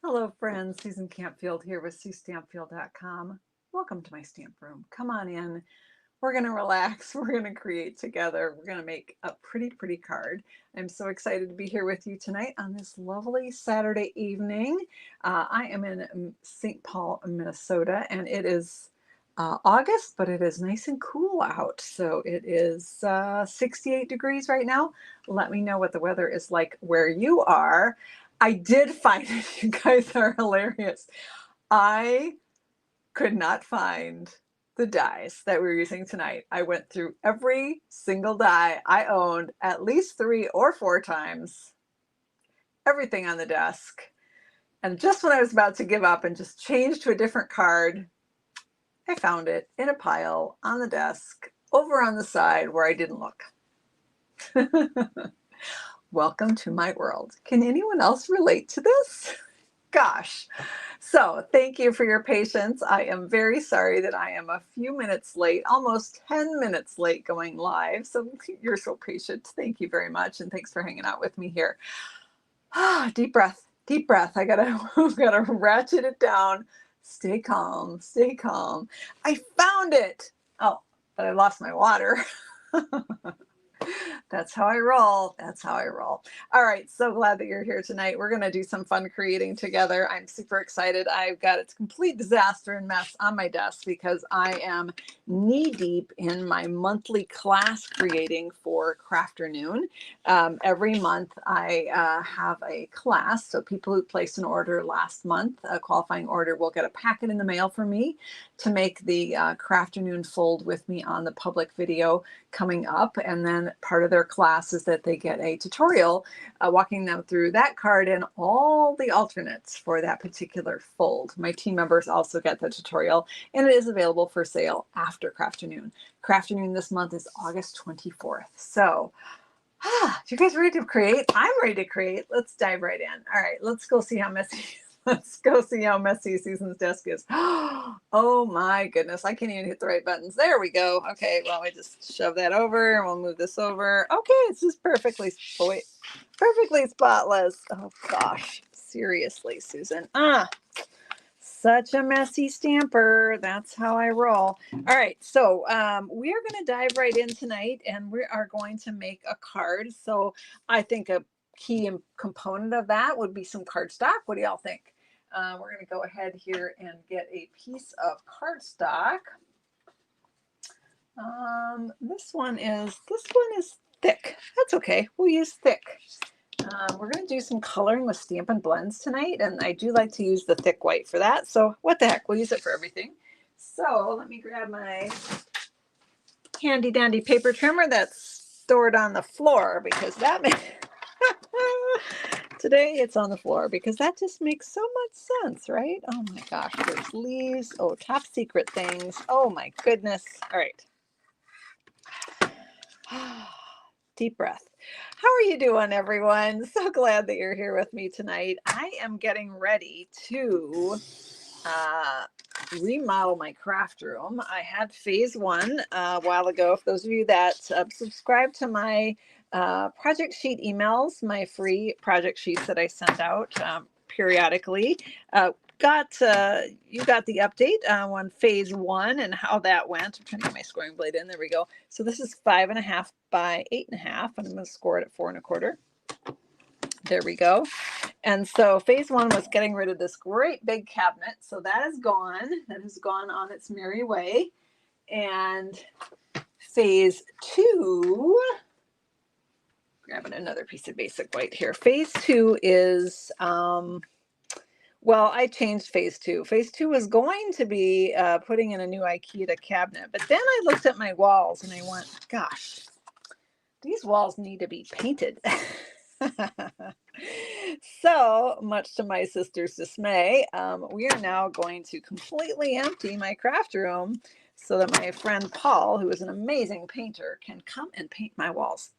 Hello, friends. Susan Campfield here with SueStampfield.com. Welcome to my stamp room. Come on in. We're going to relax. We're going to create together. We're going to make a pretty card. I'm so excited to be here with you tonight on this lovely Saturday evening. I am in St. Paul, Minnesota, and it is August, but it is nice and cool out. So it is 68 degrees right now. Let me know what the weather is like where you are. I did find it. You guys are hilarious. I could not find the dies that we're using tonight. I went through every single die I owned at least 3 or 4 times, everything on the desk. And just when I was about to give up and just change to a different card, I found it in a pile on the desk over on the side where I didn't look. Welcome to my world. Can anyone else relate to this? Gosh. So thank you for your patience. I am very sorry that I am a few minutes late, almost 10 minutes late going live. So you're so patient. Thank you very much. And thanks for hanging out with me here. Deep breath, deep breath. I've got to ratchet it down. Stay calm, stay calm. I found it. Oh, but I lost my water. That's how I roll. That's how I roll. All right. So glad that you're here tonight. We're going to do some fun creating together. I'm super excited. I've got a complete disaster and mess on my desk because I am knee deep in my monthly class creating for Crafternoon. Every month I have a class. So people who placed an order last month, a qualifying order, will get a packet in the mail from me to make the Crafternoon fold with me on the public video coming up. And then part of their class is that they get a tutorial walking them through that card and all the alternates for that particular fold. My team members also get the tutorial, and it is available for sale after Crafternoon. Crafternoon this month is August 24th. So you guys ready to create? I'm ready to create. Let's dive right in. All right, let's go see how messy Let's go see how messy Susan's desk is. Oh my goodness, I can't even hit the right buttons. There we go. Okay, well, we just shove that over and we'll move this over. Okay, it's just perfectly spotless. Oh gosh, seriously, Susan. Such a messy stamper. That's how I roll. All right, so we are going to dive right in tonight, and we are going to make a card. So I think a key component of that would be some cardstock. What do y'all think? We're going to go ahead here and get a piece of cardstock. This one is thick. That's okay. We'll use thick. We're going to do some coloring with Stampin' Blends tonight, and I do like to use the thick white for that. So what the heck, we'll use it for everything. So let me grab my handy dandy paper trimmer that's stored on the floor, because that makes today it's on the floor because that just makes so much sense, right? Oh my gosh, there's leaves. Oh, top secret things. Oh my goodness. All right. Deep breath. How are you doing, everyone? So glad that you're here with me tonight. I am getting ready to remodel my craft room. I had phase 1 a while ago. For those of you that subscribe to my project sheet emails, my free project sheets that I send out periodically, you got the update on phase 1 and how that went. I'm trying to get my scoring blade in. There we go. So this is 5.5 by 8.5, and I'm going to score it at 4.25. There we go. And so phase 1 was getting rid of this great big cabinet. So that is gone. That has gone on its merry way. And phase 2, grabbing another piece of basic white here. Phase 2 is, well, I changed phase 2. Phase 2 was going to be putting in a new IKEA cabinet. But then I looked at my walls and I went, gosh, these walls need to be painted. So much to my sister's dismay, we are now going to completely empty my craft room so that my friend Paul, who is an amazing painter, can come and paint my walls.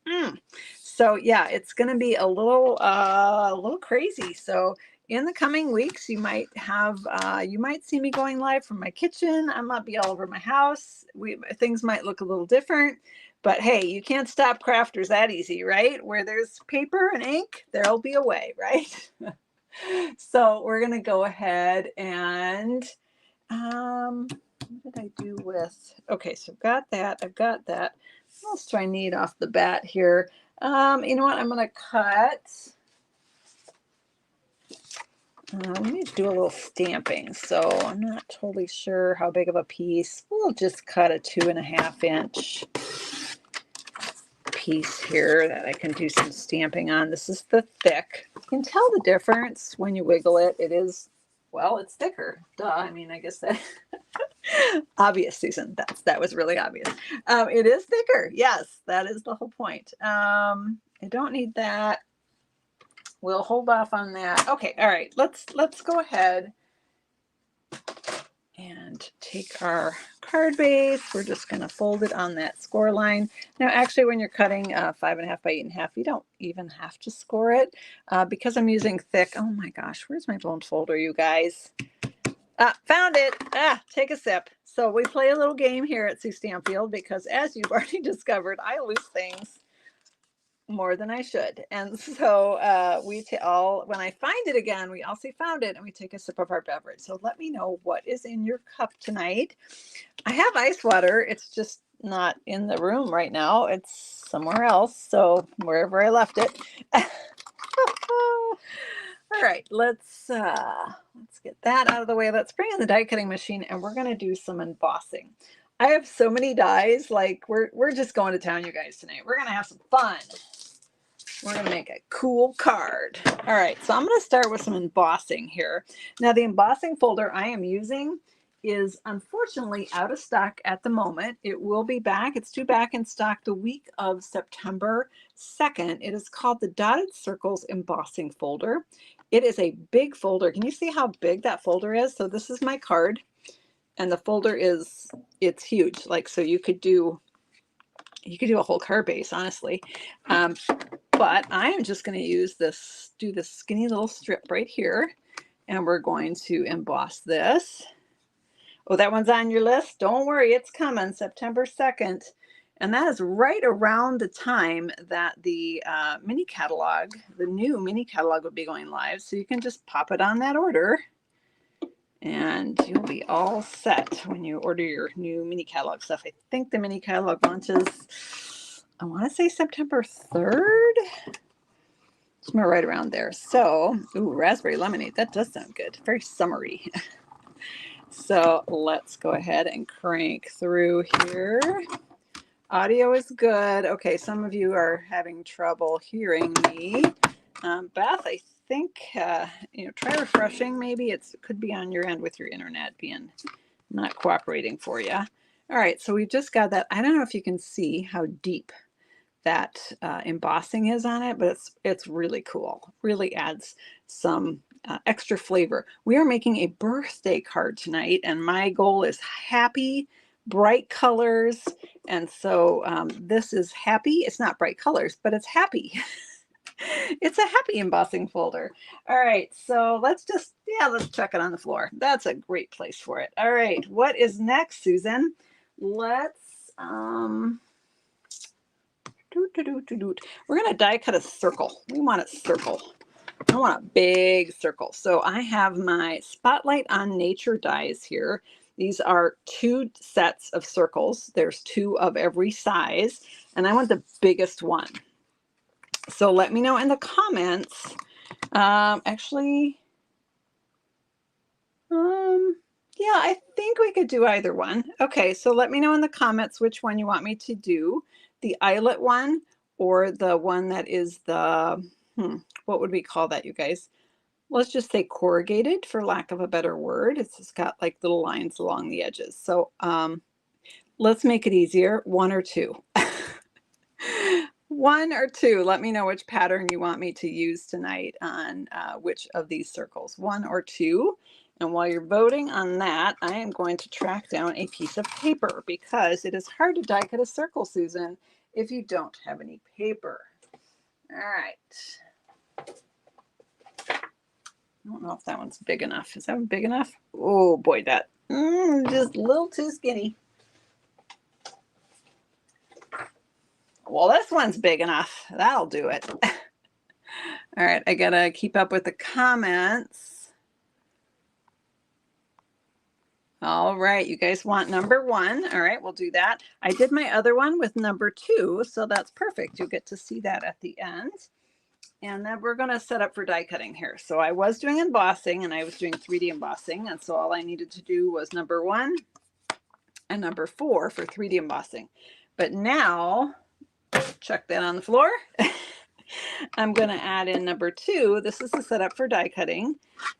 So yeah, it's going to be a little crazy. So in the coming weeks, you might see me going live from my kitchen. I might be all over my house. Things might look a little different. But hey, you can't stop crafters that easy, right? Where there's paper and ink, there'll be a way, right? So we're going to go ahead and, what did I do with, okay, so I've got that. I've got that. What else do I need off the bat here? You know what? I'm going to cut. We need to do a little stamping, so I'm not totally sure how big of a piece. We'll just cut a 2.5 inch piece here that I can do some stamping on. This is the thick. You can tell the difference when you wiggle it. It is, well, it's thicker. Duh. I mean, I guess that obvious, Susan. That was really obvious. It is thicker. Yes, that is the whole point. I don't need that. We'll hold off on that. Okay, all right. Let's go ahead and take our card base. We're just going to fold it on that score line. Now, actually, when you're cutting 5.5 by 8.5, you don't even have to score it because I'm using thick. Oh my gosh, where's my blown folder, you guys? Found it. Take a sip. So we play a little game here at Sue Stampfield because, as you've already discovered, I lose things more than I should. And so when I find it again, we all say found it and we take a sip of our beverage. So let me know what is in your cup tonight. I have ice water. It's just not in the room right now. It's somewhere else. So wherever I left it. All right, let's get that out of the way. Let's bring in the die cutting machine and we're going to do some embossing. I have so many dies, like we're just going to town, you guys, tonight. We're going to have some fun. We're going to make a cool card. All right, so I'm going to start with some embossing here. Now, the embossing folder I am using is unfortunately out of stock at the moment. It will be back. It's due back in stock the week of September 2nd. It is called the Dotted Circles Embossing Folder. It is a big folder. Can you see how big that folder is? So this is my card, and the folder it's huge. Like, so you could do a whole card base, honestly. But I am just going to do this skinny little strip right here, and we're going to emboss this. Oh, that one's on your list? Don't worry, it's coming, September 2nd. And that is right around the time that the mini catalog, the new mini catalog will be going live. So you can just pop it on that order and you'll be all set when you order your new mini catalog stuff. I think the mini catalog launches, I want to say September 3rd. Somewhere right around there. So, ooh, raspberry lemonade. That does sound good. Very summery. So let's go ahead and crank through here. Audio is good. Okay, some of you are having trouble hearing me. Beth, I think, try refreshing. Maybe it could be on your end with your internet being not cooperating for you. All right, so we've just got that. I don't know if you can see how deep that embossing is on it, but it's really cool. Really adds some extra flavor. We are making a birthday card tonight, and my goal is happy, bright colors. And so this is happy. It's not bright colors, but it's happy. It's a happy embossing folder. All right, so let's chuck it on the floor. That's a great place for it. All right, what is next, Susan? Let's we're going to die cut a circle. We want it circle. I want a big circle. So I have my Spotlight on Nature dies here. These are 2 sets of circles. There's 2 of every size, and I want the biggest one. So let me know in the comments. Yeah, I think we could do either one. Okay, so let me know in the comments which one you want me to do. The eyelet one or the one that is the, what would we call that, you guys? Let's just say corrugated, for lack of a better word. It's just got like little lines along the edges. So let's make it easier, 1 or 2. 1 or 2. Let me know which pattern you want me to use tonight on which of these circles, 1 or 2. And while you're voting on that, I am going to track down a piece of paper because it is hard to die cut a circle, Susan, if you don't have any paper. All right. I don't know if that one's big enough. Is that one big enough? Oh boy, that just a little too skinny. Well, this one's big enough. That'll do it. All right, I gotta keep up with the comments. All right, you guys want number 1. All right, we'll do that. I did my other one with number 2, so that's perfect. You'll get to see that at the end. And then we're going to set up for die cutting here. So I was doing embossing and I was doing 3D embossing. And so all I needed to do was number 1 and number 4 for 3D embossing. But now, chuck that on the floor. I'm going to add in number 2. This is the setup for die cutting.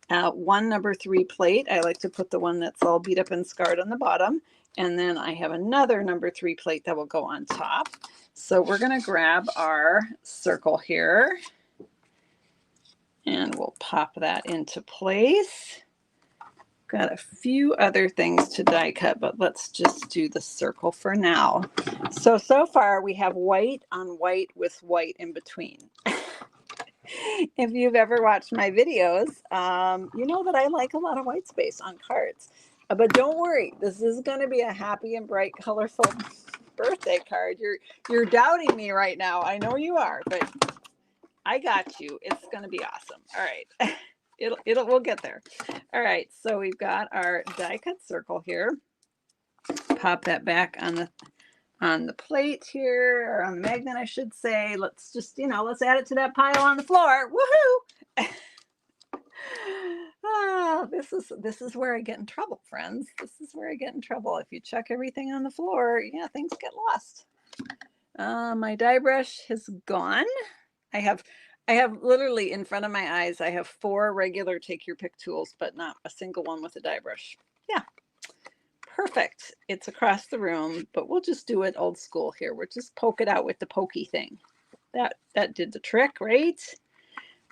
1 number 3 plate. I like to put the one that's all beat up and scarred on the bottom. And then I have another number 3 plate that will go on top. So we're going to grab our circle here. And we'll pop that into place. Got a few other things to die cut, but let's just do the circle for now. So far we have white on white with white in between. If you've ever watched my videos, you know that I like a lot of white space on cards. But don't worry, this is going to be a happy and bright, colorful birthday card. You're doubting me right now. I know you are, but I got you. It's going to be awesome. All right. We'll get there. All right. So we've got our die cut circle here. Pop that back on the plate here, or on the magnet, I should say. Let's just, let's add it to that pile on the floor. Woohoo! This is where I get in trouble, friends. This is where I get in trouble. If you chuck everything on the floor, yeah, things get lost. My die brush has gone. I have literally in front of my eyes, I have 4 regular take your pick tools, but not a single one with a die brush. Yeah, perfect. It's across the room, but we'll just do it old school here. We'll just poke it out with the pokey thing. That did the trick, right?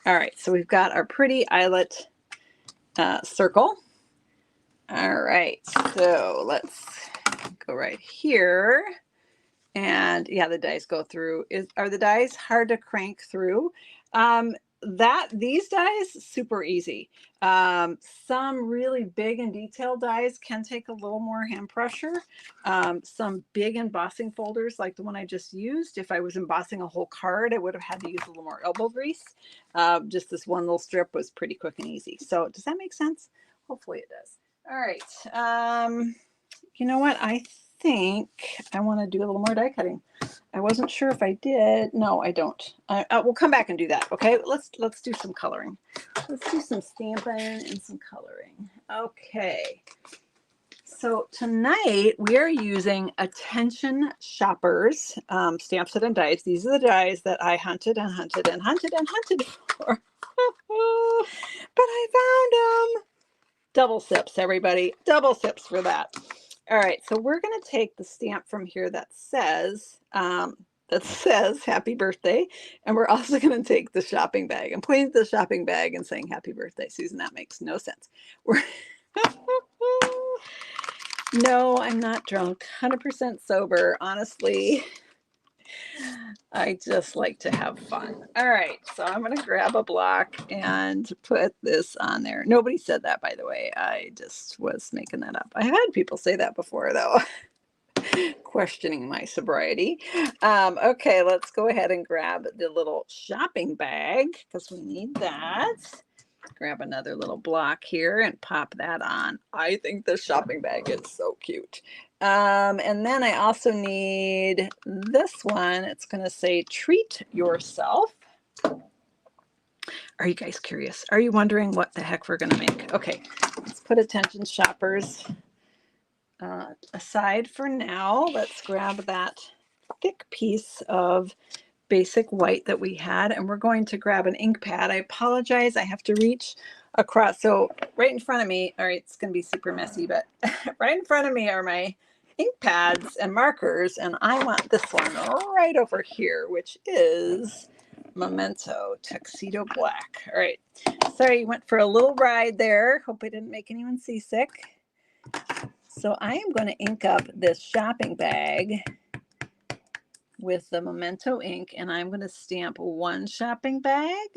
All right, so we've got our pretty eyelet circle. All right, so let's go right here. And yeah, the dies go through. Are the dies hard to crank through? These dies, super easy. Some really big and detailed dies can take a little more hand pressure. Some big embossing folders, like the one I just used, if I was embossing a whole card, I would have had to use a little more elbow grease. Just this one little strip was pretty quick and easy. So does that make sense? Hopefully it does. All right. You know what? I think I want to do a little more die cutting. I wasn't sure if I did. No, I don't. We'll come back and do that. Okay, let's do some coloring. Let's do some stamping and some coloring. Okay. So tonight we are using Attention Shoppers stamp set and dies. These are the dies that I hunted and hunted and hunted and hunted for. But I found them. Double sips, everybody. Double sips for that. All right, so we're going to take the stamp from here that says happy birthday, and we're also going to take the shopping bag and point at the shopping bag and saying happy birthday. Susan, that makes no sense. No, I'm not drunk. 100% sober. Honestly, I just like to have fun. All right, so I'm going to grab a block and put this on there. Nobody said that, by the way. I just was making that up. I had people say that before, though, questioning my sobriety. Okay, let's go ahead and grab the little shopping bag because we need that. Grab another little block here and pop that on. I think the shopping bag is so cute. And then I also need this one. It's going to say treat yourself. Are you guys curious? Are you wondering what the heck we're going to make? Okay, let's put Attention Shoppers aside for now. Let's grab that thick piece of basic white that we had, and we're going to grab an ink pad. I apologize, I have to reach across. So right in front of me, all right, it's going to be super messy, but right in front of me are my ink pads and markers, and I want this one right over here, which is Memento Tuxedo Black. All right, sorry, you went for a little ride there. Hope I didn't make anyone seasick. So I am going to ink up this shopping bag with the Memento ink, and I'm going to stamp one shopping bag.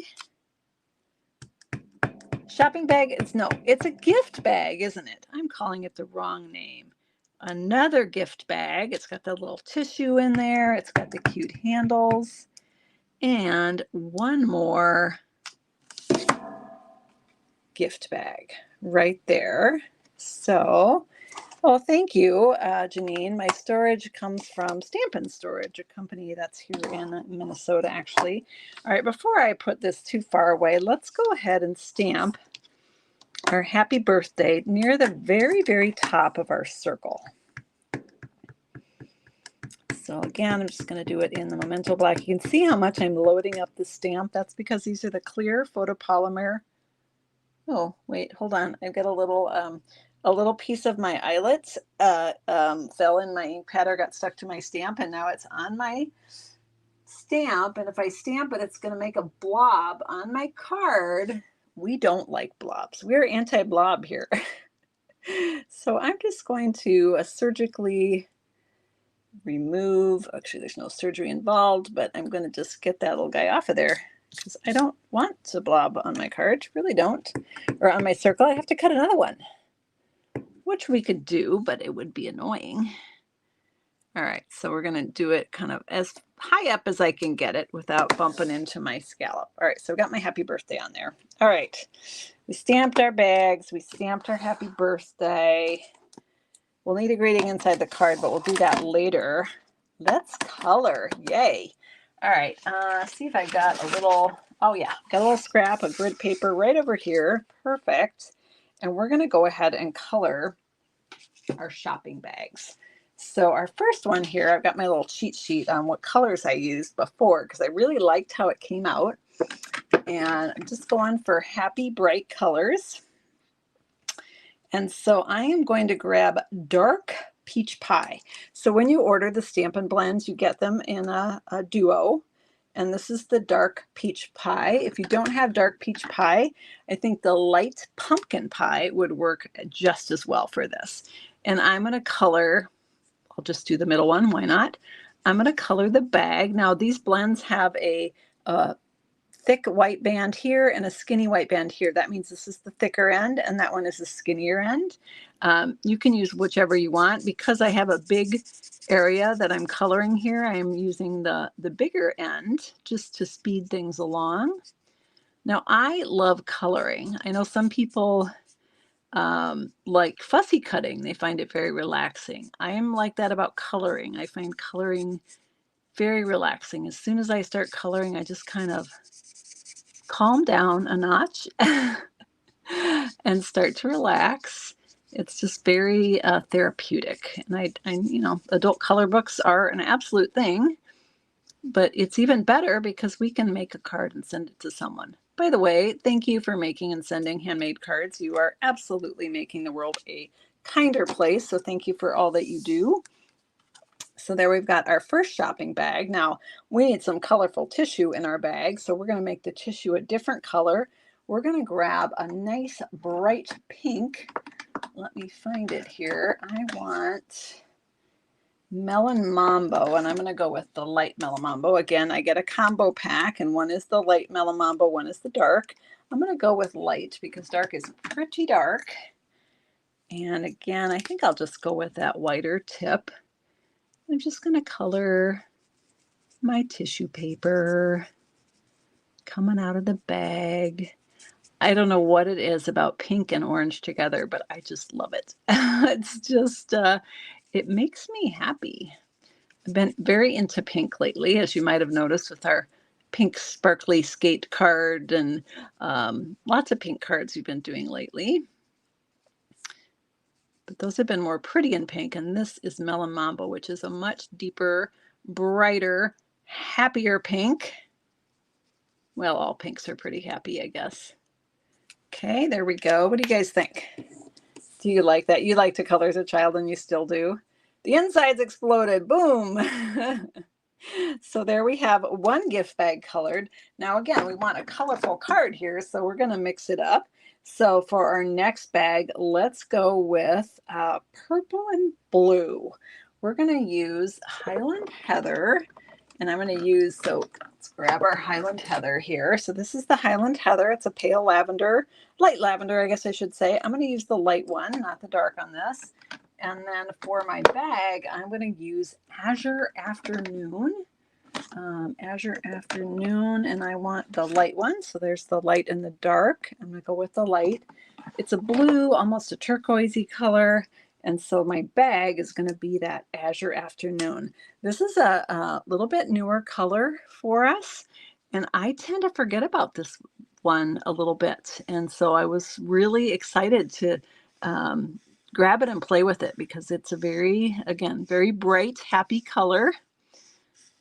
Shopping bag, it's a gift bag, isn't it? I'm calling it the wrong name. Another gift bag. It's got the little tissue in there. It's got the cute handles. and one more gift bag right there. So, well, thank you, Janine. My storage comes from Stampin' Storage, a company that's here in Minnesota, actually. All right, before I put this too far away, let's go ahead and stamp our happy birthday near the very, very top of our circle. So again, I'm just going to do it in the Memento Black. You can see how much I'm loading up the stamp. That's because these are the clear photopolymer. Oh, wait, hold on. I've got a little piece of my eyelet fell in my ink pad or got stuck to my stamp, and now it's on my stamp. And if I stamp it, it's going to make a blob on my card. We don't like blobs. We're anti-blob here. So I'm just going to surgically remove, actually there's no surgery involved, but I'm going to just get that little guy off of there because I don't want to blob on my card, really don't, or on my circle. I have to cut another one, which we could do, but it would be annoying. All right, so we're going to do it kind of as high up as I can get it without bumping into my scallop. All right, so we got my happy birthday on there. All right, we stamped our bags, we stamped our happy birthday. We'll need a greeting inside the card, but we'll do that later. Let's color. Yay. All right. See if I got a little, oh yeah, got a little scrap of grid paper right over here. Perfect. And we're going to go ahead and color our shopping bags. So our first one here, I've got my little cheat sheet on what colors I used before because I really liked how it came out. And I'm just going for happy bright colors. And so I am going to grab dark peach pie. So when you order the Stampin' Blends, you get them in a duo. And this is the dark peach pie. If you don't have dark peach pie, I think the light pumpkin pie would work just as well for this. And I'm going to color, I'll just do the middle one, why not? I'm going to color the bag. Now these blends have a thick white band here and a skinny white band here. That means this is the thicker end and that one is the skinnier end. You can use whichever you want. Because I have a big area that I'm coloring here, I am using the bigger end just to speed things along. Now I love coloring. I know some people like fussy cutting. They find it very relaxing. I am like that about coloring. I find coloring very relaxing. As soon as I start coloring, I just kind of calm down a notch and start to relax. It's just very therapeutic. And I, you know, adult color books are an absolute thing, but it's even better because we can make a card and send it to someone. By the way, thank you for making and sending handmade cards. You are absolutely making the world a kinder place. So thank you for all that you do. So there we've got our first shopping bag. Now we need some colorful tissue in our bag. So we're going to make the tissue a different color. We're going to grab a nice bright pink. Let me find it here. I want Melon Mambo, and I'm going to go with the light Melon Mambo. Again, I get a combo pack, and one is the light Melon Mambo, one is the dark. I'm going to go with light because dark is pretty dark. And again, I think I'll just go with that whiter tip. I'm just going to color my tissue paper coming out of the bag. I don't know what it is about pink and orange together, but I just love it. It's just, it makes me happy. I've been very into pink lately, as you might have noticed with our pink sparkly skate card and lots of pink cards we've been doing lately. But those have been more pretty in pink, and this is Melon Mambo, which is a much deeper, brighter, happier pink. Well, all pinks are pretty happy, I guess. Okay, there we go. What do you guys think? Do you like that? You liked to color as a child and you still do? The insides exploded. Boom. So there we have one gift bag colored. Now again, we want a colorful card here, so we're going to mix it up. So for our next bag, let's go with purple and blue. We're going to use Highland Heather, and I'm going to use, so let's grab our Highland Heather here. So this is the Highland Heather. It's a pale lavender, light lavender, I guess I should say. I'm going to use the light one, not the dark on this. And then for my bag, I'm going to use Azure Afternoon. Azure Afternoon, and I want the light one. So there's the light and the dark. I'm going to go with the light. It's a blue, almost a turquoisey color. And so my bag is going to be that Azure Afternoon. This is a little bit newer color for us. And I tend to forget about this one a little bit. And so I was really excited to grab it and play with it because it's a very, again, very bright, happy color.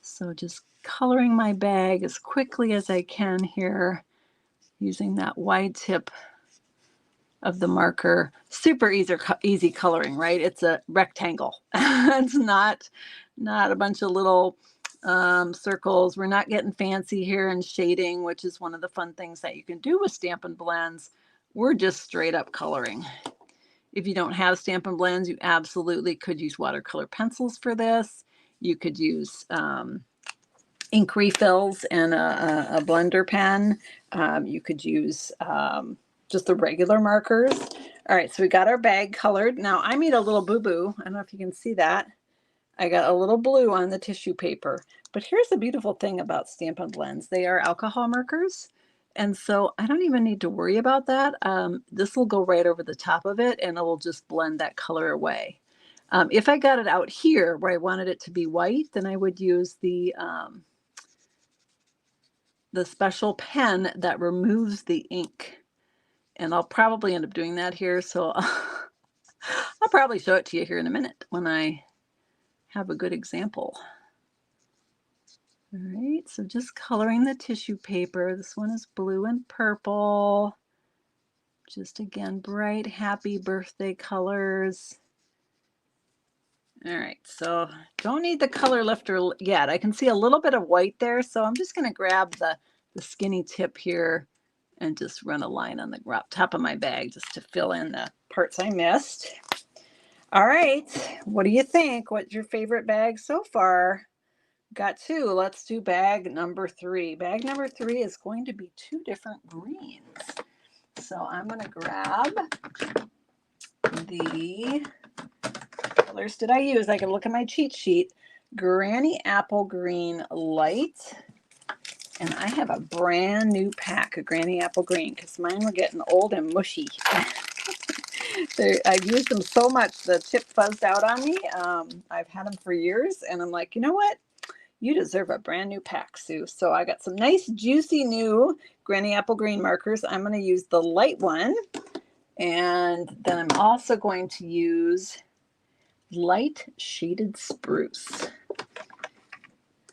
So just coloring my bag as quickly as I can here using that wide tip of the marker. Super easy coloring, right? It's a rectangle. It's not a bunch of little circles. We're not getting fancy here in shading, which is one of the fun things that you can do with Stampin' Blends. We're just straight up coloring. If you don't have Stampin' Blends, you absolutely could use watercolor pencils for this. You could use ink refills and a blender pen. You could use just the regular markers. All right, so we got our bag colored. Now I made a little boo-boo. I don't know if you can see that. I got a little blue on the tissue paper. But here's the beautiful thing about Stampin' Blends. They are alcohol markers. And so I don't even need to worry about that. This will go right over the top of it and it will just blend that color away. If I got it out here where I wanted it to be white, then I would use the special pen that removes the ink. And I'll probably end up doing that here. So I'll probably show it to you here in a minute when I have a good example. All right, so just coloring the tissue paper. This one is blue and purple. Just again, bright, happy birthday colors. All right, so don't need the color lifter yet. I can see a little bit of white there, so I'm just going to grab the skinny tip here and just run a line on the top of my bag just to fill in the parts I missed. All right, what do you think? What's your favorite bag so far? Got two. Let's do bag number 3. Bag number 3 is going to be 2 different greens. So I'm going to grab the colors did I use? I can look at my cheat sheet. Granny Apple Green Light. And I have a brand new pack of Granny Apple Green because mine were getting old and mushy. I've used them so much, the tip fuzzed out on me. I've had them for years, and I'm like, you know what? You deserve a brand new pack, Sue. So I got some nice, juicy new Granny Apple Green markers. I'm going to use the light one, and then I'm also going to use light shaded spruce.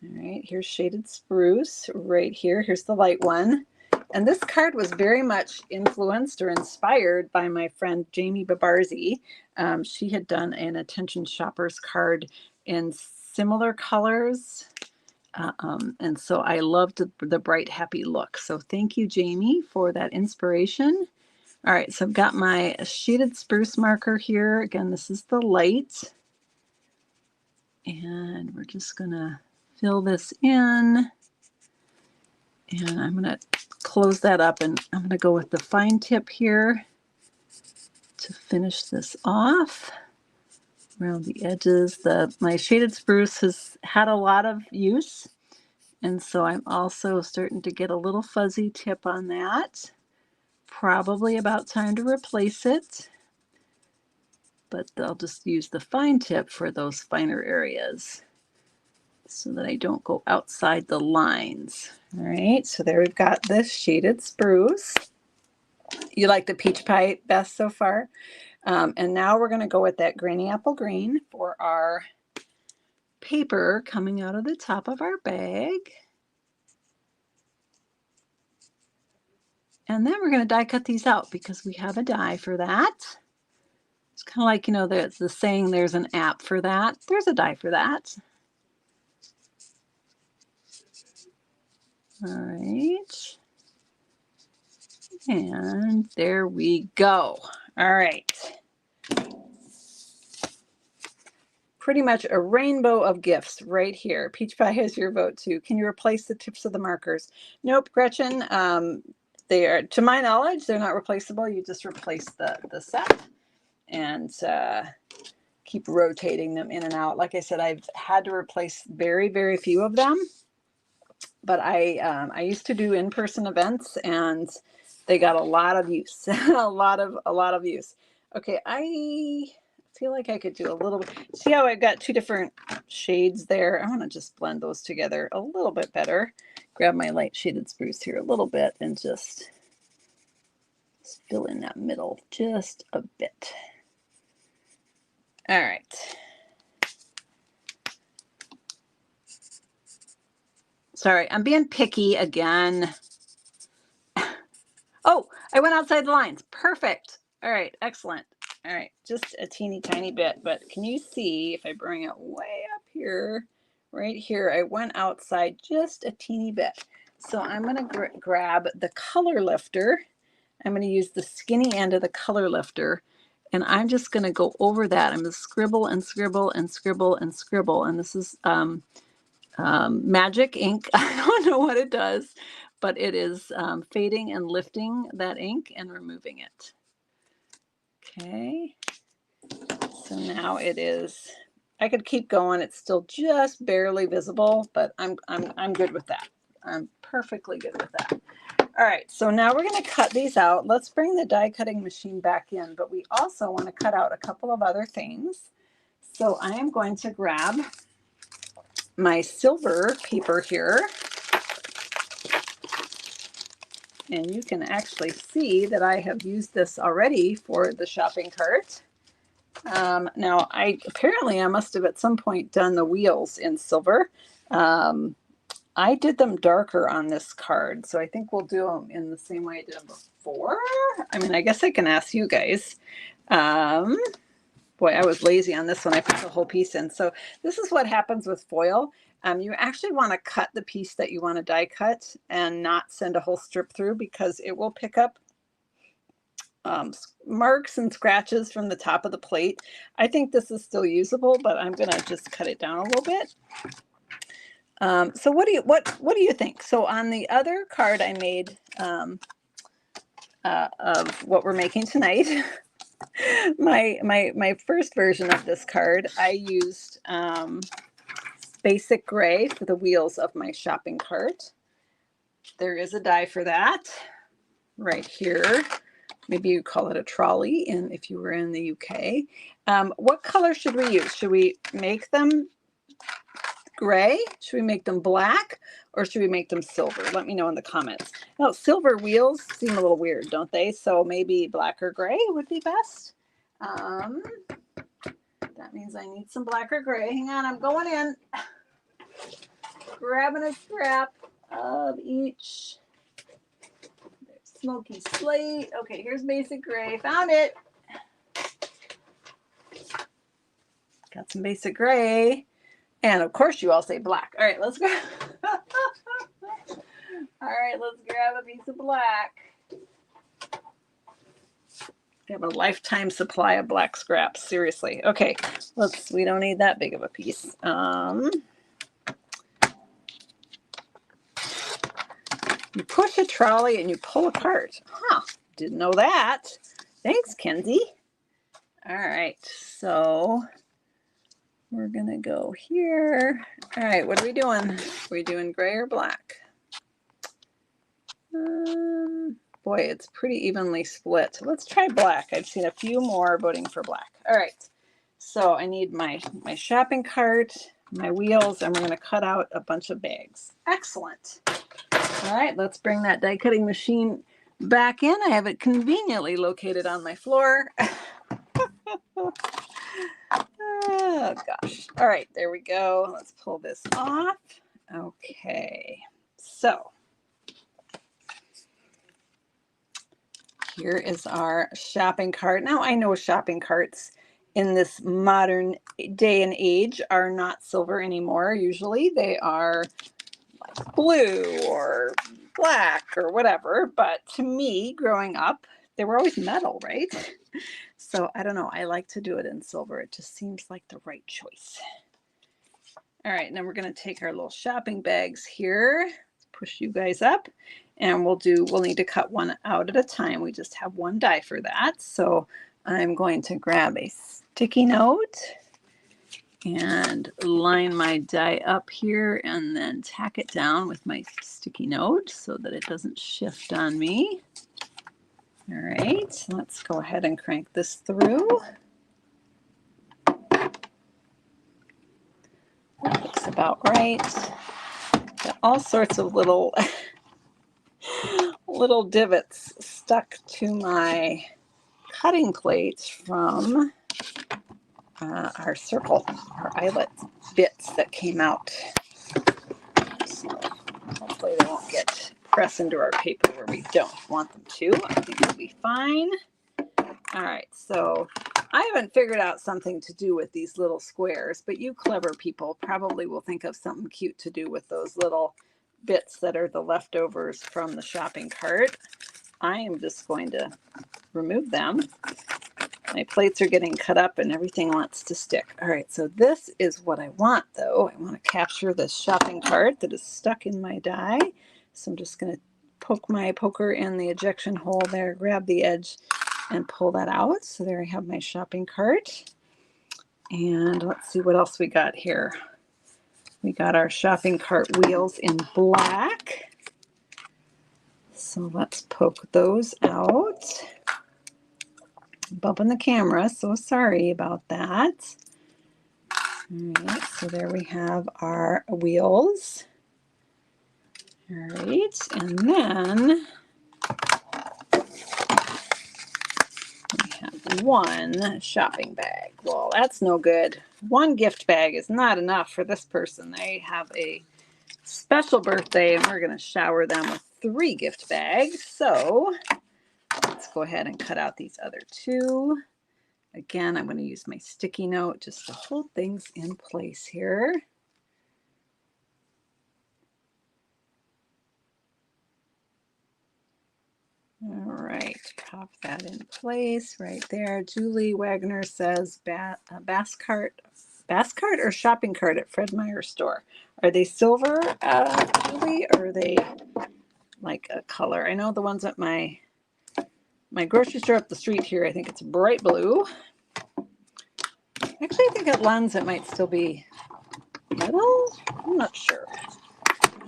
All right, here's shaded spruce right here. Here's the light one. And this card was very much influenced or inspired by my friend Jamie Babarzi. She had done an Attention Shoppers card in similar colors. And so I loved the bright, happy look. So thank you, Jamie, for that inspiration. All right, so I've got my shaded spruce marker here. Again, this is the light. And we're just going to fill this in. And I'm going to close that up, and I'm going to go with the fine tip here to finish this off around the edges. My shaded spruce has had a lot of use, and so I'm also starting to get a little fuzzy tip on that. Probably about time to replace it, but I'll just use the fine tip for those finer areas so that I don't go outside the lines. All right, so there we've got this shaded spruce. You like the peach pie best so far? And now we're going to go with that Granny Apple Green for our paper coming out of the top of our bag. And then we're going to die cut these out because we have a die for that. It's kind of like, you know, the saying there's an app for that. There's a die for that. All right. And there we go. All right. Pretty much a rainbow of gifts right here. Peach Pie has your vote too. Can you replace the tips of the markers? Nope, Gretchen. They are, to my knowledge, they're not replaceable. You just replace the set and keep rotating them in and out. Like I said, I've had to replace very, very few of them. but I used to do in-person events, and they got a lot of use, a lot of use. Okay, I feel like I could do a little bit. See how I've got two different shades there? I want to just blend those together a little bit better. Grab my light shaded spruce here a little bit and just fill in that middle just a bit. All right. Sorry, I'm being picky again. Oh, I went outside the lines. Perfect. All right, excellent. All right, just a teeny tiny bit, but can you see if I bring it way up here, right here, I went outside just a teeny bit. So I'm going to grab the color lifter. I'm going to use the skinny end of the color lifter, and I'm just going to go over that. I'm going to scribble and scribble and scribble and scribble, and this is magic ink. I don't know what it does, but it is fading and lifting that ink and removing it. Okay, so now it is, I could keep going. It's still just barely visible, but I'm good with that. I'm perfectly good with that. All right, so now we're going to cut these out. Let's bring the die cutting machine back in, but we also want to cut out a couple of other things. So I am going to grab my silver paper here, and you can actually see that I have used this already for the shopping cart. Now, I must have at some point done the wheels in silver. I did them darker on this card, so I think we'll do them in the same way I did them before. I mean, I guess I can ask you guys. Boy, I was lazy on this one. I put the whole piece in. So this is what happens with foil. You actually want to cut the piece that you want to die cut and not send a whole strip through, because it will pick up marks and scratches from the top of the plate. I think this is still usable, but I'm going to just cut it down a little bit. So what do you think? So on the other card I made of what we're making tonight, my first version of this card, I used basic gray for the wheels of my shopping cart. There is a die for that right here. Maybe you call it a trolley if you were in the UK. What color should we use? Should we make them gray? Should we make them black? Or should we make them silver? Let me know in the comments. Now, silver wheels seem a little weird, don't they? So maybe black or gray would be best. That means I need some black or gray. Hang on, I'm going in. Grabbing a scrap of each. Smoky slate. Okay, here's basic gray. Found it. Got some basic gray. And of course you all say black. All right, let's go. All right, let's grab a piece of black. We have a lifetime supply of black scraps. Seriously. Okay, we don't need that big of a piece. You push a trolley and you pull a cart. Huh, didn't know that. Thanks, Kenzie. All right, so we're gonna go here. All right, what are we doing? Are we doing gray or black? Boy, it's pretty evenly split. Let's try black. I've seen a few more voting for black. All right, so I need my shopping cart, my wheels, and we're gonna cut out a bunch of bags. Excellent. All right, let's bring that die cutting machine back in. I have it conveniently located on my floor. Oh, gosh. All right, there we go. Let's pull this off. Okay, so here is our shopping cart. Now, I know shopping carts in this modern day and age are not silver anymore. Usually they are blue or black or whatever, but to me, growing up, they were always metal, right? So I don't know, I like to do it in silver. It just seems like the right choice. All right, now we're going to take our little shopping bags here, push you guys up, and we'll need to cut one out at a time. We just have one die for that. So I'm going to grab a sticky note, and line my die up here and then tack it down with my sticky note so that it doesn't shift on me. All right, let's go ahead and crank this through. That looks about right. Got all sorts of little little divots stuck to my cutting plates from our circle, our eyelet bits that came out. So hopefully they won't get pressed into our paper where we don't want them to. I think it'll be fine. All right, so I haven't figured out something to do with these little squares, but you clever people probably will think of something cute to do with those little bits that are the leftovers from the shopping cart. I am just going to remove them. My plates are getting cut up and everything wants to stick. All right, so this is what I want though. I want to capture this shopping cart that is stuck in my die. So I'm just going to poke my poker in the ejection hole there, grab the edge and pull that out. So there I have my shopping cart. And let's see what else we got here. We got our shopping cart wheels in black. So let's poke those out. Bumping the camera, so sorry about that. All right, so there we have our wheels. All right, and then we have one shopping bag. Well, that's no good. One gift bag is not enough for this person. They have a special birthday and we're going to shower them with 3 gift bags. So let's go ahead and cut out these other 2. Again, I'm going to use my sticky note just to hold things in place here. All right, pop that in place right there. Julie Wagner says bass cart or shopping cart at Fred Meyer store. Are they silver, Julie, or are they like a color? I know the ones at my grocery store up the street here, I think it's bright blue. Actually, I think at Lens it might still be metal. I'm not sure.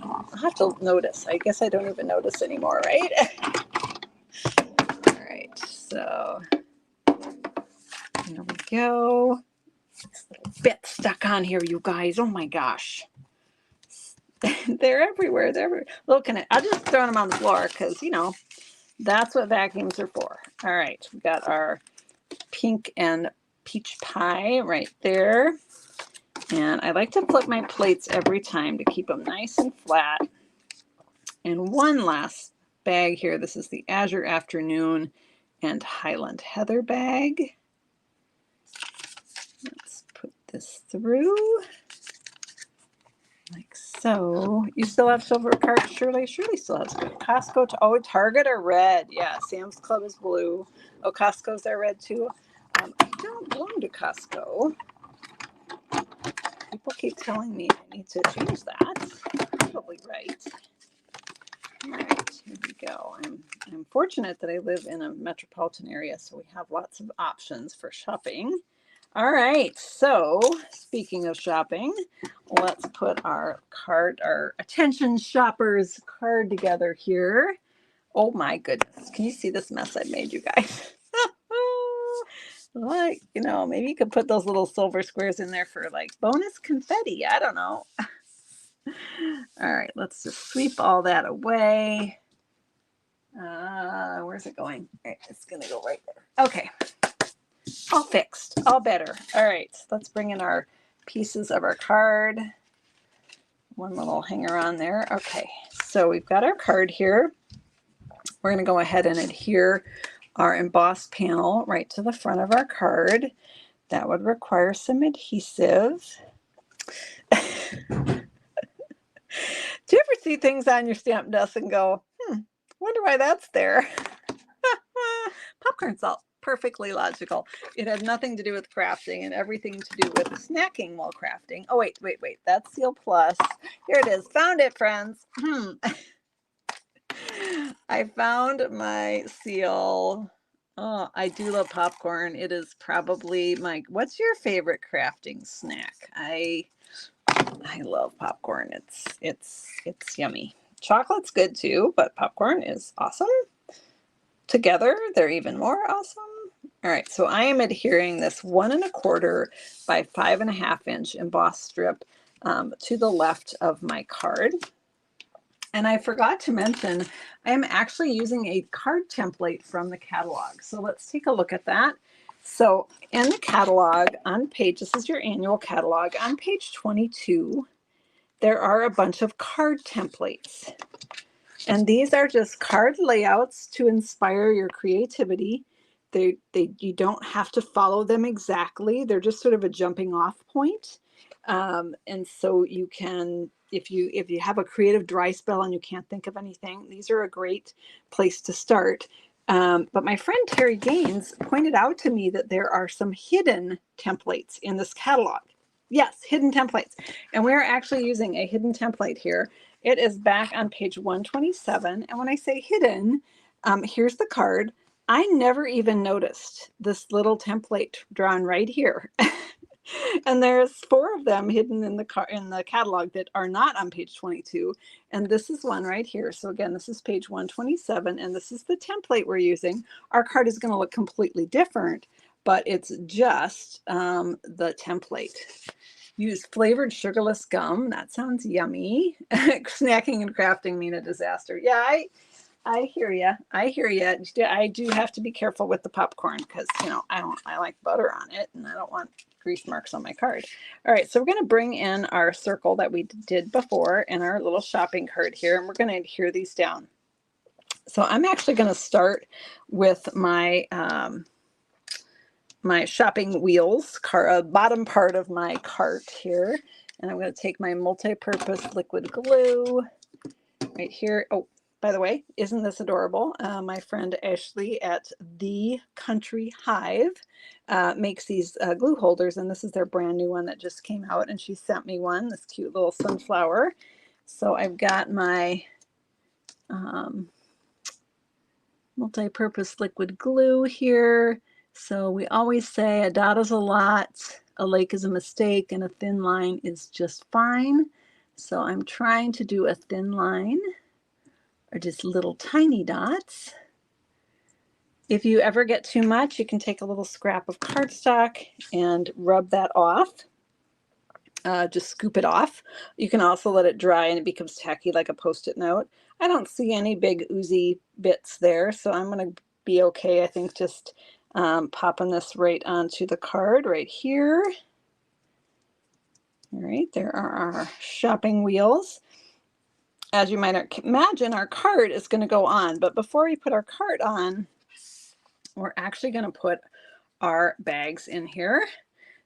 I'll have to notice. I guess I don't even notice anymore, right? All right, so there we go. This little bit stuck on here, you guys. Oh my gosh. They're everywhere. They're everywhere. Look at it. I'll just throw them on the floor because, you know, that's what vacuums are for. All right, we got our pink and peach pie right there. And I like to flip my plates every time to keep them nice and flat. And one last bag here. This is the Azure Afternoon and Highland Heather bag. Let's put this through like so. You still have silver cards, Shirley? Shirley still has good. Costco, oh, Target are red. Yeah, Sam's Club is blue. Oh, Costco's are red too. I don't belong to Costco. People keep telling me I need to change that. Probably right. All right, here we go. I'm fortunate that I live in a metropolitan area, so we have lots of options for shopping. All right, so speaking of shopping, let's put our card, our attention shoppers card together here. Oh my goodness, can you see this mess I made, you guys? Like, you know, maybe you could put those little silver squares in there for like bonus confetti. I don't know. All right, let's just sweep all that away. Where's it going? All right, it's going to go right there. Okay. All fixed, all better. All right, let's bring in our pieces of our card. One little hanger on there. Okay, so we've got our card here. We're going to go ahead and adhere our embossed panel right to the front of our card. That would require some adhesive. Do you ever see things on your stamp desk and go, wonder why that's there? Popcorn salt. Perfectly logical. It had nothing to do with crafting and everything to do with snacking while crafting. Oh, wait. That's Seal Plus. Here it is. Found it, friends. I found my Seal Oh, I do love popcorn. It is probably my, what's your favorite crafting snack? I love popcorn. It's yummy. Chocolate's good too, but popcorn is awesome. Together, they're even more awesome. All right, so I am adhering this 1¼ by 5½ inch embossed strip to the left of my card. And I forgot to mention, I am actually using a card template from the catalog. So let's take a look at that. So in the catalog on page, this is your annual catalog, on page 22, there are a bunch of card templates. And these are just card layouts to inspire your creativity. You don't have to follow them exactly. They're just sort of a jumping off point. And so you can, if you have a creative dry spell and you can't think of anything, these are a great place to start. But my friend Terry Gaines pointed out to me that there are some hidden templates in this catalog. Yes, hidden templates. And we're actually using a hidden template here. It is back on page 127. And when I say hidden, here's the card. I never even noticed this little template drawn right here. And there's 4 of them hidden in the catalog that are not on page 22. And this is one right here. So again, this is page 127, and this is the template we're using. Our card is going to look completely different, but it's just the template. Use flavored sugarless gum. That sounds yummy. Snacking and crafting mean a disaster. Yeah, I hear you. I hear you. I do have to be careful with the popcorn because, you know, I like butter on it and I don't want grease marks on my card. All right, so we're going to bring in our circle that we did before and our little shopping cart here, and we're going to adhere these down. So I'm actually going to start with my my shopping wheels, bottom part of my cart here. And I'm going to take my multi-purpose liquid glue right here. Oh, by the way, isn't this adorable? My friend Ashley at The Country Hive makes these glue holders, and this is their brand new one that just came out, and she sent me one, this cute little sunflower. So I've got my multi-purpose liquid glue here. So we always say a dot is a lot, a lake is a mistake, and a thin line is just fine. So I'm trying to do a thin line or just little tiny dots. If you ever get too much, you can take a little scrap of cardstock and rub that off. Just scoop it off. You can also let it dry and it becomes tacky like a Post-it note. I don't see any big oozy bits there, so I'm going to be okay, I think, just popping this right onto the card right here. All right, there are our shopping wheels. As you might imagine, our card is going to go on, but before we put our card on, we're actually going to put our bags in here.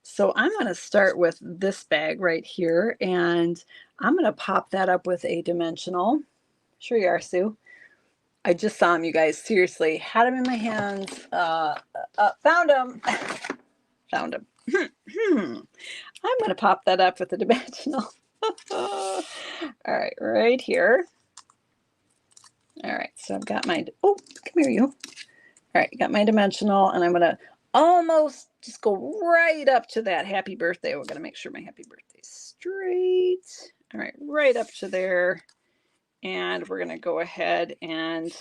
So I'm going to start with this bag right here, and I'm going to pop that up with a dimensional. Sure you are, Sue. I just saw him, you guys. Seriously, had him in my hands. Found him. Found him. I'm going to pop that up with a dimensional. All right, right here. All right, so I've got my, oh, come here, you. All right, got my dimensional, and I'm going to almost just go right up to that happy birthday. We're going to make sure my happy birthday's straight. All right, right up to there. And we're going to go ahead and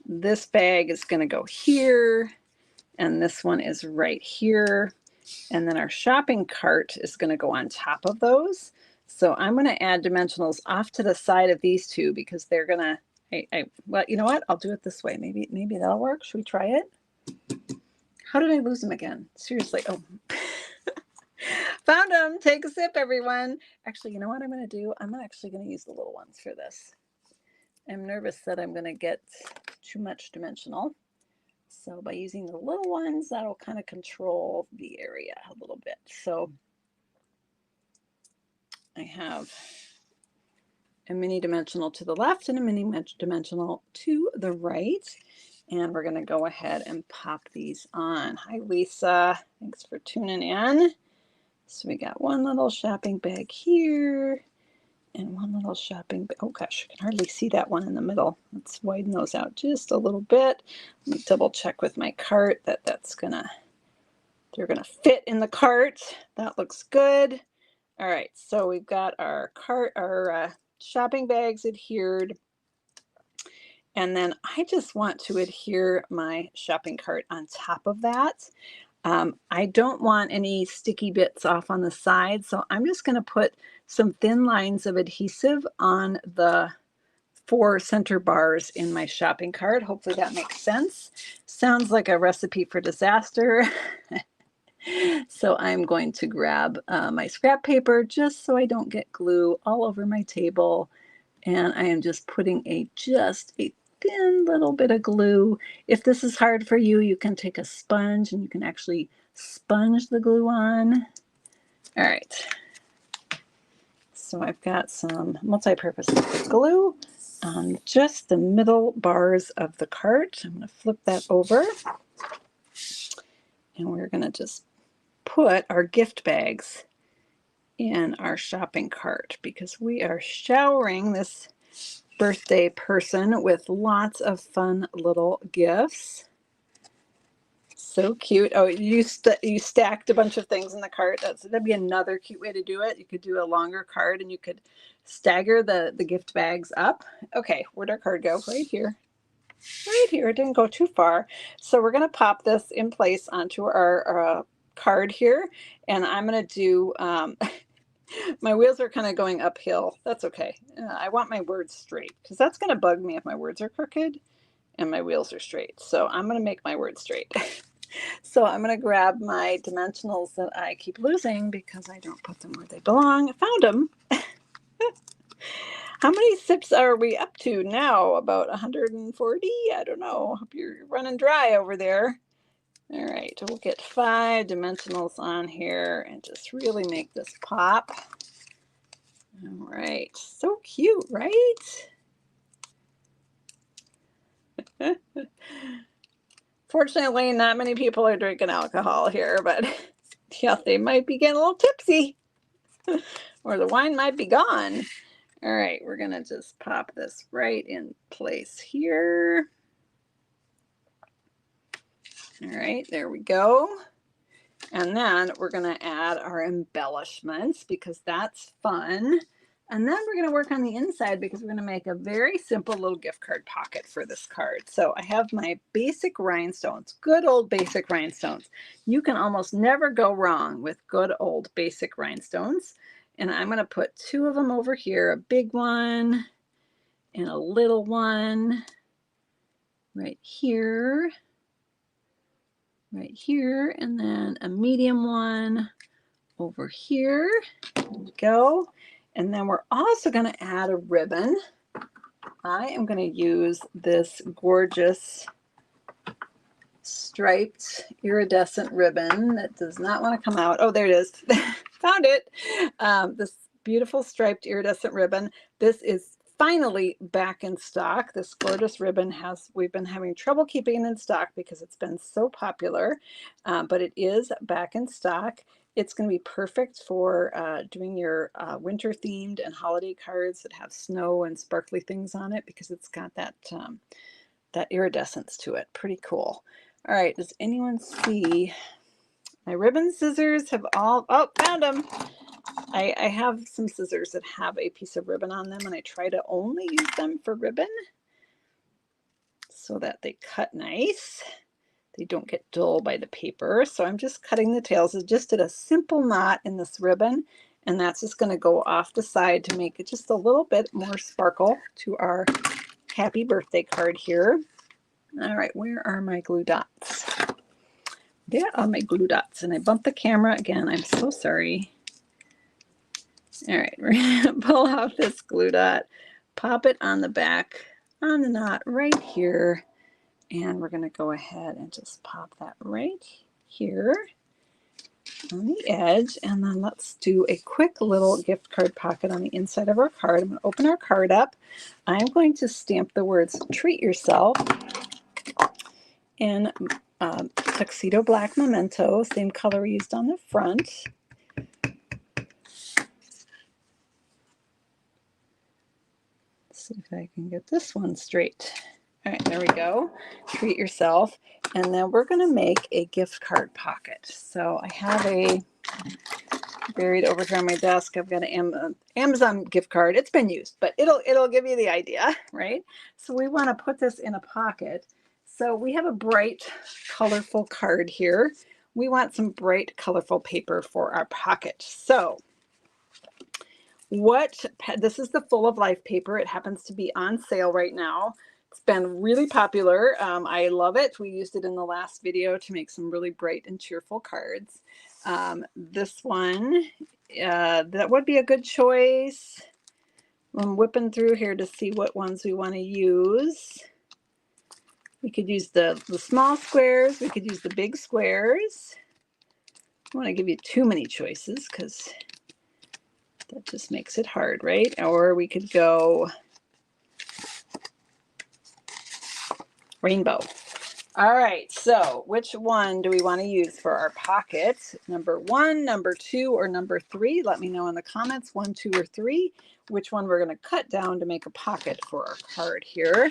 this bag is going to go here. And this one is right here. And then our shopping cart is going to go on top of those. So I'm going to add dimensionals off to the side of these two because they're going to, well, you know what? I'll do it this way. Maybe that'll work. Should we try it? How did I lose them again? Seriously. Oh, found them. Take a sip, everyone. Actually, you know what I'm going to do? I'm actually going to use the little ones for this. I'm nervous that I'm going to get too much dimensional. So by using the little ones, that'll kind of control the area a little bit. So I have a mini dimensional to the left and a mini dimensional to the right. And we're going to go ahead and pop these on. Hi, Lisa. Thanks for tuning in. So we got one little shopping bag here. and one little shopping bag. Oh gosh, I can hardly see that one in the middle. Let's widen those out just a little bit. Let me double check with my cart that they're gonna fit in the cart. That looks good. All right, so we've got our cart, our shopping bags adhered. And then I just want to adhere my shopping cart on top of that. I don't want any sticky bits off on the side, so I'm just going to put some thin lines of adhesive on the 4 center bars in my shopping cart. Hopefully that makes sense. Sounds like a recipe for disaster. So I'm going to grab my scrap paper just so I don't get glue all over my table. And I am just putting just a thin little bit of glue. If this is hard for you, you can take a sponge and you can actually sponge the glue on. All right. So I've got some multi-purpose glue on just the middle bars of the cart. I'm going to flip that over. And we're going to just put our gift bags in our shopping cart because we are showering this birthday person with lots of fun little gifts. So cute. Oh, you stacked a bunch of things in the cart. That'd be another cute way to do it. You could do a longer card and you could stagger the gift bags up. Okay, where'd our card go? Right here. Right here. It didn't go too far. So we're going to pop this in place onto our card here. And I'm going to do my wheels are kind of going uphill. That's okay. I want my words straight because that's going to bug me if my words are crooked and my wheels are straight. So I'm going to make my words straight. So I'm going to grab my dimensionals that I keep losing because I don't put them where they belong. I found them. How many sips are we up to now? About 140? I don't know. Hope you're running dry over there. All right, we'll get 5 dimensionals on here and just really make this pop. All right, so cute, right? Fortunately, not many people are drinking alcohol here, but yeah, they might be getting a little tipsy or the wine might be gone. All right, we're gonna just pop this right in place here. All right, there we go. And then we're gonna add our embellishments because that's fun. And then we're going to work on the inside because we're going to make a very simple little gift card pocket for this card. So I have my basic rhinestones, good old basic rhinestones. You can almost never go wrong with good old basic rhinestones. And I'm going to put 2 of them over here, a big one and a little one right here, and then a medium one over here. There we go. And then we're also going to add a ribbon. I am going to use this gorgeous striped iridescent ribbon that does not want to come out. Oh, there it is. Found it. This beautiful striped iridescent ribbon. This is finally back in stock. This gorgeous ribbon we've been having trouble keeping it in stock because it's been so popular, but it is back in stock. It's going to be perfect for doing your winter themed and holiday cards that have snow and sparkly things on it because it's got that iridescence to it. Pretty cool. All right, does anyone see my ribbon scissors? Found them. I have some scissors that have a piece of ribbon on them, and I try to only use them for ribbon so that they cut nice. They don't get dull by the paper. So I'm just cutting the tails. I just did a simple knot in this ribbon, and that's just going to go off the side to make it just a little bit more sparkle to our happy birthday card here. All right, where are my glue dots? There are my glue dots, and I bumped the camera again. I'm so sorry. All right, we're going to pull out this glue dot, pop it on the back on the knot right here, and we're going to go ahead and just pop that right here on the edge. And then let's do a quick little gift card pocket on the inside of our card. I'm going to open our card up. I'm going to stamp the words "Treat Yourself" in tuxedo black memento, same color we used on the front. see if I can get this one straight. All right, there we go. Treat yourself. And then we're going to make a gift card pocket. So I have a buried over here on my desk. I've got an Amazon gift card. It's been used, but it'll give you the idea, right? So we want to put this in a pocket. So we have a bright, colorful card here. We want some bright, colorful paper for our pocket. So this is the Full of Life paper. It happens to be on sale right now. It's been really popular. I love it. We used it in the last video to make some really bright and cheerful cards. This one, that would be a good choice. I'm whipping through here to see what ones we want to use. We could use the small squares. We could use the big squares. I don't want to give you too many choices because that just makes it hard, right? Or we could go rainbow. All right, so which one do we want to use for our pocket? Number 1, number 2, or number 3? Let me know in the comments, 1, 2, or 3, which one we're going to cut down to make a pocket for our card here.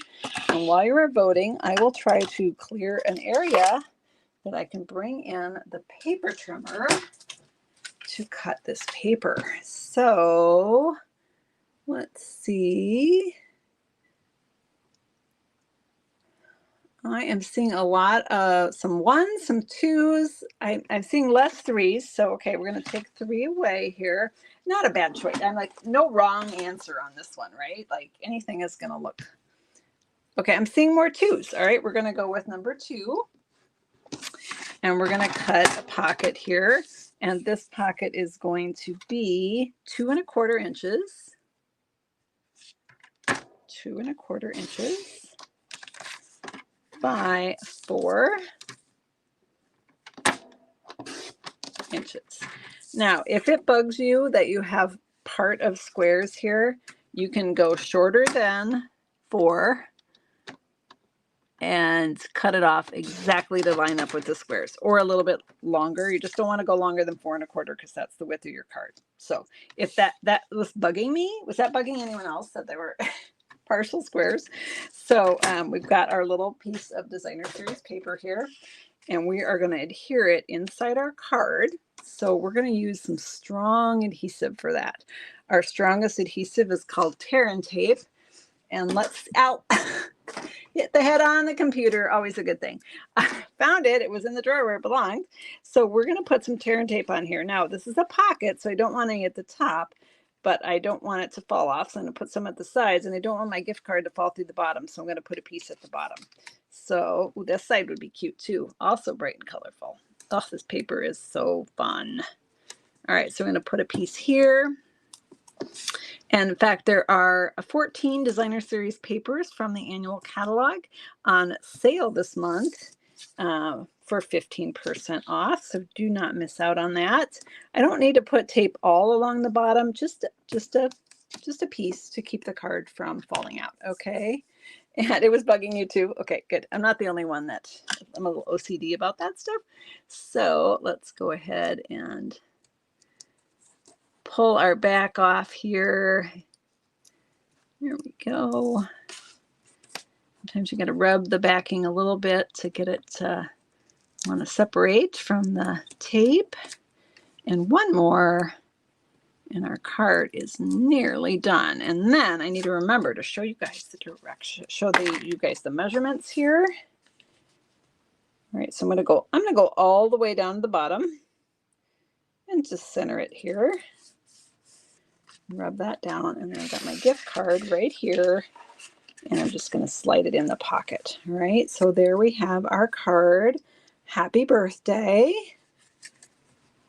And while you're voting, I will try to clear an area that I can bring in the paper trimmer to cut this paper. So let's see. I am seeing a lot of some 1s, some 2s. I'm seeing less 3s. So, okay, we're going to take 3 away here. Not a bad choice. I'm like, no wrong answer on this one, right? Like anything is going to look. Okay, I'm seeing more 2s. All right, we're going to go with number 2. And we're going to cut a pocket here. And this pocket is going to be 2 1/4 inches. 2 1/4 inches. By 4 inches. Now, if it bugs you that you have part of squares here, you can go shorter than 4 and cut it off exactly to line up with the squares, or a little bit longer. You just don't want to go longer than 4 1/4 because that's the width of your card. So if that was bugging me, was that bugging anyone else that they were partial squares? So we've got our little piece of designer series paper here, and we are going to adhere it inside our card. So we're going to use some strong adhesive for that. Our strongest adhesive is called tear and tape. And let's hit the head on the computer, always a good thing. I found it. It was in the drawer where it belonged. So we're going to put some tear and tape on here. Now, this is a pocket, so I don't want any at the top, but I don't want it to fall off. So I'm going to put some at the sides, and I don't want my gift card to fall through the bottom. So I'm going to put a piece at the bottom. So this side would be cute too. Also bright and colorful. Oh, this paper is so fun. All right, so I'm going to put a piece here. And in fact, there are 14 designer series papers from the annual catalog on sale this month for 15% off. So do not miss out on that. I don't need to put tape all along the bottom, just a piece to keep the card from falling out. Okay. And it was bugging you too. Okay, good. I'm not the only one I'm a little OCD about that stuff. So let's go ahead and pull our back off here. Here we go. Sometimes you got to rub the backing a little bit to get it to want to separate from the tape. And one more, and our card is nearly done. And then I need to remember to show you guys the direction, you guys the measurements here. All right, so I'm going to go all the way down to the bottom and just center it here. Rub that down, and then I've got my gift card right here, and I'm just going to slide it in the pocket. All right, so there we have our card. Happy birthday.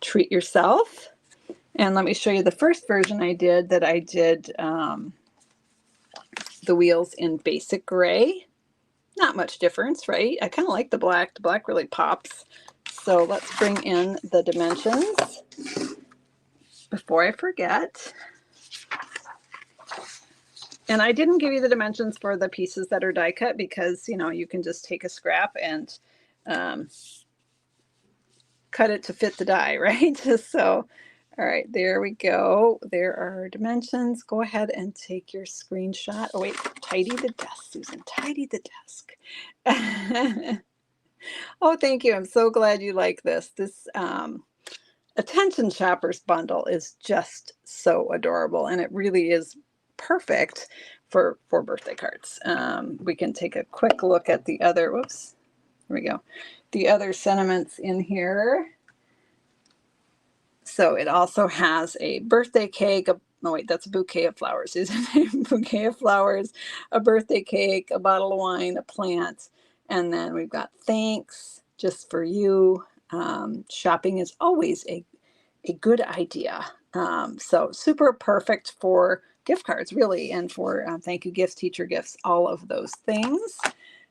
Treat yourself. And let me show you the first version I did the wheels in basic gray. Not much difference, right? I kind of like the black. The black really pops. So let's bring in the dimensions before I forget. And I didn't give you the dimensions for the pieces that are die cut because, you know, you can just take a scrap and cut it to fit the die, right? So All right, there we go. There are our dimensions. Go ahead and take your screenshot. Oh, wait, tidy the desk, Susan. Tidy the desk. Oh, thank you. I'm so glad you like this. This Attention Shoppers bundle is just so adorable, and it really is perfect for birthday cards. We can take a quick look at the other, whoops, here we go, the other sentiments in here. So it also has a birthday cake. No, wait, that's a bouquet of flowers, isn't it? A bouquet of flowers, a birthday cake, a bottle of wine, a plant. And then we've got thanks, just for you. Shopping is always a good idea. So super perfect for gift cards, really, and for thank you gifts, teacher gifts, all of those things.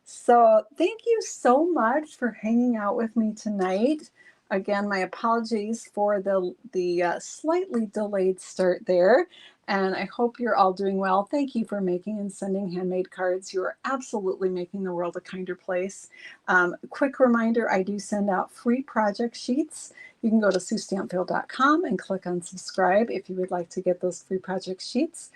So thank you so much for hanging out with me tonight. Again, my apologies for the slightly delayed start there. And I hope you're all doing well. Thank you for making and sending handmade cards. You are absolutely making the world a kinder place. Quick reminder, I do send out free project sheets. You can go to SueStampfield.com and click on subscribe if you would like to get those free project sheets.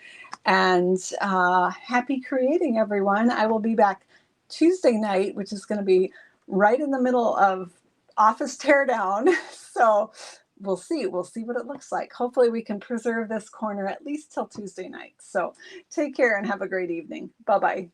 And happy creating, everyone. I will be back Tuesday night, which is going to be right in the middle of office teardown. So we'll see what it looks like. Hopefully we can preserve this corner at least till Tuesday night. So take care and have a great evening. Bye-bye.